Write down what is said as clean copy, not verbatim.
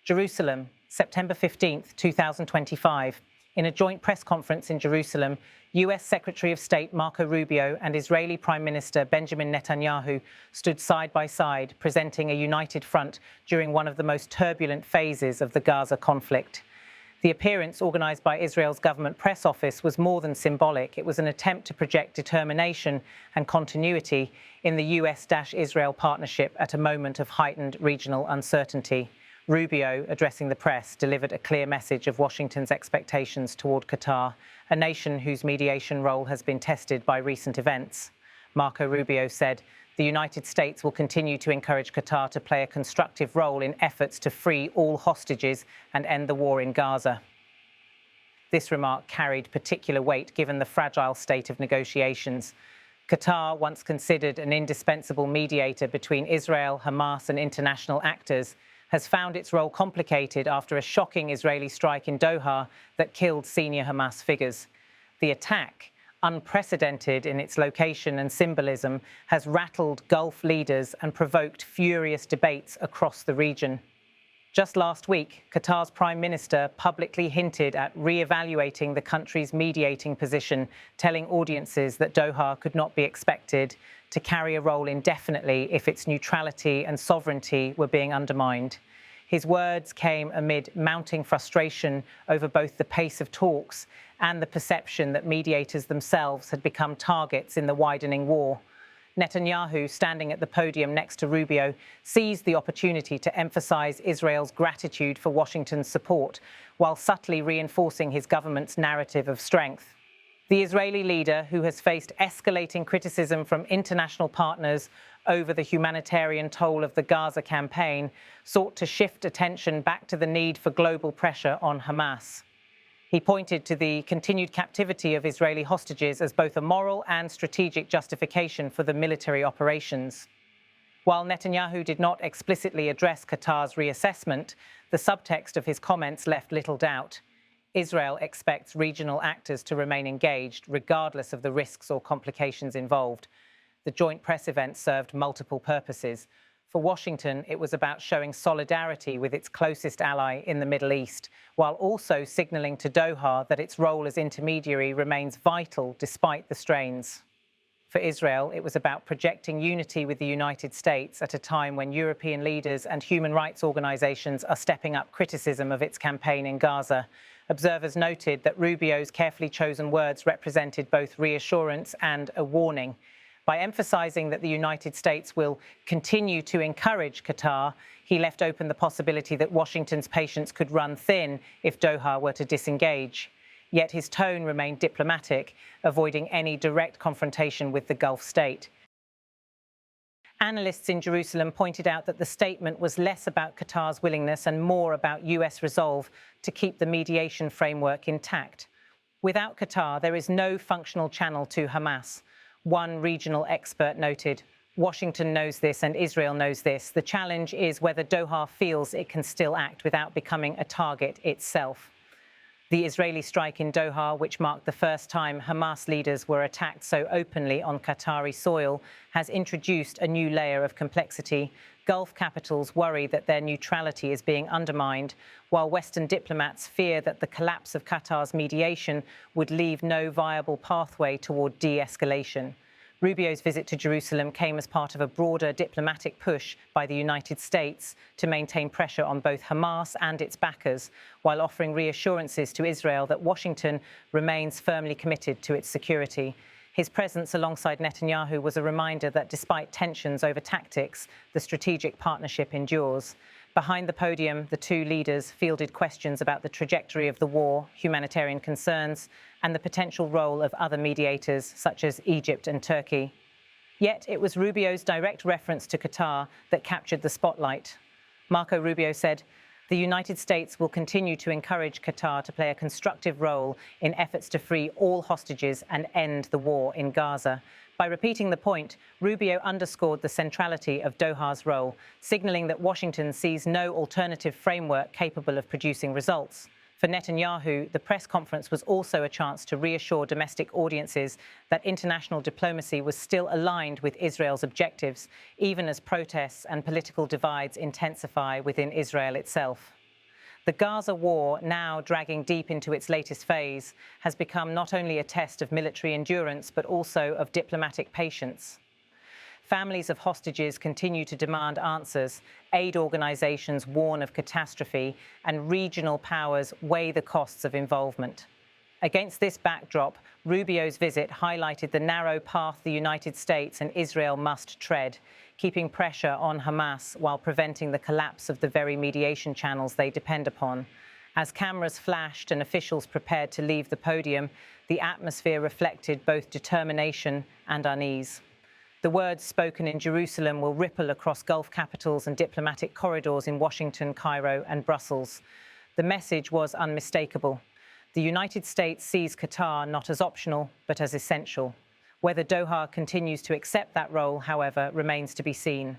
Jerusalem, September 15, 2025. In a joint press conference in Jerusalem, US Secretary of State Marco Rubio and Israeli Prime Minister Benjamin Netanyahu stood side by side, presenting a united front during one of the most turbulent phases of the Gaza conflict. The appearance, organised by Israel's government press office, was more than symbolic. It was an attempt to project determination and continuity in the US-Israel partnership at a moment of heightened regional uncertainty. Rubio, addressing the press, delivered a clear message of Washington's expectations toward Qatar, a nation whose mediation role has been tested by recent events. Marco Rubio said, "The United States will continue to encourage Qatar to play a constructive role in efforts to free all hostages and end the war in Gaza." This remark carried particular weight given the fragile state of negotiations. Qatar, once considered an indispensable mediator between Israel, Hamas and international actors, has found its role complicated after a shocking Israeli strike in Doha that killed senior Hamas figures. The attack, unprecedented in its location and symbolism, has rattled Gulf leaders and provoked furious debates across the region. Just last week, Qatar's Prime Minister publicly hinted at re-evaluating the country's mediating position, telling audiences that Doha could not be expected to carry a role indefinitely if its neutrality and sovereignty were being undermined. His words came amid mounting frustration over both the pace of talks and the perception that mediators themselves had become targets in the widening war. Netanyahu, standing at the podium next to Rubio, seized the opportunity to emphasize Israel's gratitude for Washington's support, while subtly reinforcing his government's narrative of strength. The Israeli leader, who has faced escalating criticism from international partners over the humanitarian toll of the Gaza campaign, sought to shift attention back to the need for global pressure on Hamas. He pointed to the continued captivity of Israeli hostages as both a moral and strategic justification for the military operations. While Netanyahu did not explicitly address Qatar's reassessment, the subtext of his comments left little doubt. Israel expects regional actors to remain engaged, regardless of the risks or complications involved. The joint press event served multiple purposes. For Washington, it was about showing solidarity with its closest ally in the Middle East, while also signaling to Doha that its role as intermediary remains vital despite the strains. For Israel, it was about projecting unity with the United States at a time when European leaders and human rights organizations are stepping up criticism of its campaign in Gaza. Observers noted that Rubio's carefully chosen words represented both reassurance and a warning. By emphasizing that the United States will continue to encourage Qatar, he left open the possibility that Washington's patience could run thin if Doha were to disengage. Yet his tone remained diplomatic, avoiding any direct confrontation with the Gulf state. Analysts in Jerusalem pointed out that the statement was less about Qatar's willingness and more about US resolve to keep the mediation framework intact. Without Qatar, there is no functional channel to Hamas. One regional expert noted, "Washington knows this and Israel knows this. The challenge is whether Doha feels it can still act without becoming a target itself." The Israeli strike in Doha, which marked the first time Hamas leaders were attacked so openly on Qatari soil, has introduced a new layer of complexity. Gulf capitals worry that their neutrality is being undermined, while Western diplomats fear that the collapse of Qatar's mediation would leave no viable pathway toward de-escalation. Rubio's visit to Jerusalem came as part of a broader diplomatic push by the United States to maintain pressure on both Hamas and its backers, while offering reassurances to Israel that Washington remains firmly committed to its security. His presence alongside Netanyahu was a reminder that despite tensions over tactics, the strategic partnership endures. Behind the podium, the two leaders fielded questions about the trajectory of the war, humanitarian concerns, and the potential role of other mediators, such as Egypt and Turkey. Yet it was Rubio's direct reference to Qatar that captured the spotlight. Marco Rubio said, "The United States will continue to encourage Qatar to play a constructive role in efforts to free all hostages and end the war in Gaza." By repeating the point, Rubio underscored the centrality of Doha's role, signaling that Washington sees no alternative framework capable of producing results. For Netanyahu, the press conference was also a chance to reassure domestic audiences that international diplomacy was still aligned with Israel's objectives, even as protests and political divides intensify within Israel itself. The Gaza war, now dragging deep into its latest phase, has become not only a test of military endurance, but also of diplomatic patience. Families of hostages continue to demand answers, aid organizations warn of catastrophe, and regional powers weigh the costs of involvement. Against this backdrop, Rubio's visit highlighted the narrow path the United States and Israel must tread, keeping pressure on Hamas while preventing the collapse of the very mediation channels they depend upon. As cameras flashed and officials prepared to leave the podium, the atmosphere reflected both determination and unease. The words spoken in Jerusalem will ripple across Gulf capitals and diplomatic corridors in Washington, Cairo, and Brussels. The message was unmistakable. The United States sees Qatar not as optional, but as essential. Whether Doha continues to accept that role, however, remains to be seen.